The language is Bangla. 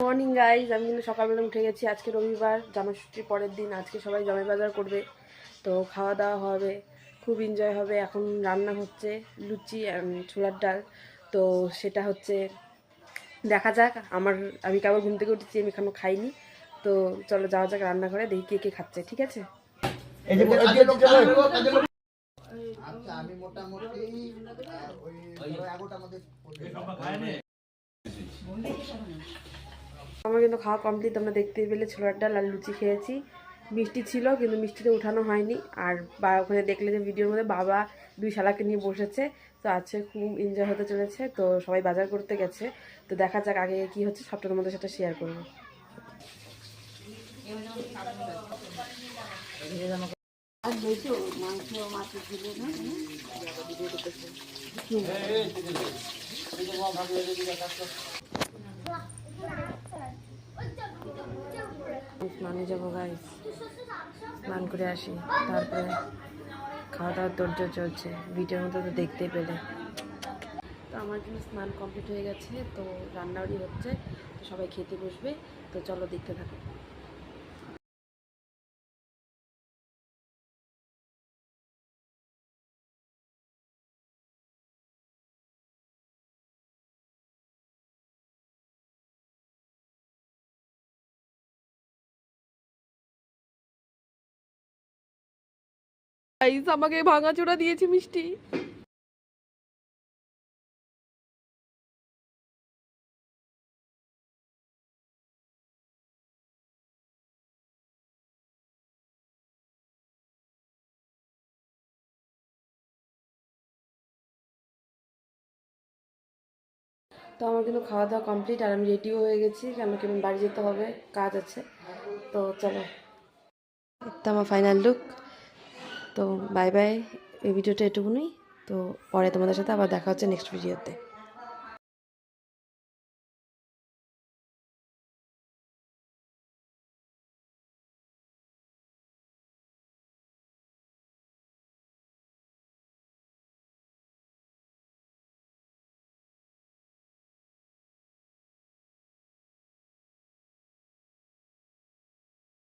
মর্নিং গাইজ, আমি কিন্তু সকালবেলা উঠে গেছি। আজকে রবিবার, জামাষষ্ঠীর পরের দিন। আজকে সবাই জামাই বাজার করবে, তো খাওয়া দাওয়া হবে, খুব এনজয় হবে। এখন রান্না হচ্ছে লুচি ছোলার ডাল, তো সেটা হচ্ছে দেখা যাক। আমি কেবল ঘুম থেকে উঠেছি, আমি এখনো খাইনি। তো চলো যাওয়া যাক রান্না করে, দেখি কে কে খাচ্ছে। ঠিক আছে। আমার কিন্তু খাওয়া কমপ্লিট। তোমরা দেখতেই পেলে ছোলার ডাল আর লুচি খেয়েছি। মিষ্টি ছিল কিন্তু মিষ্টিতে উঠানো হয়নি। আর ওখানে দেখলে যে ভিডিওর মধ্যে বাবা দুই শালাকে নিয়ে বসেছে। তো আজকে খুব এনজয় হতে চলেছে। তো সবাই বাজার করতে গেছে, তো দেখা যাক আগে কি হচ্ছে, সবটার মধ্যে সেটা শেয়ার করবো। স্নানে যাবো গাইস, স্নান করে আসি, তারপরে খাওয়া দাওয়ার তোড়জোড় চলছে। ভিডিওর মধ্যে তো দেখতেই পেলে। তো আমার জন্য স্নান কমপ্লিট হয়ে গেছে, তো রান্নাবাড়ি হচ্ছে, তো সবাই খেতে বসবে। তো চলো দেখতে থাকো। গাইস, আমাকে ভাঙাচোরা দিয়েছে মিষ্টি। তো আমার কিন্তু খাওয়া দাওয়া কমপ্লিট, আর আমি রেডিও হয়ে গেছি, কেন কি আমি বাড়ি যেতে হবে, কাজ আছে। তো চলো, তো আমার ফাইনাল লুক। তো বাই বাই, এই ভিডিওটা এটুকুনি। তো পরে তোমাদের সাথে আবার দেখা হচ্ছে নেক্সট ভিডিওতে।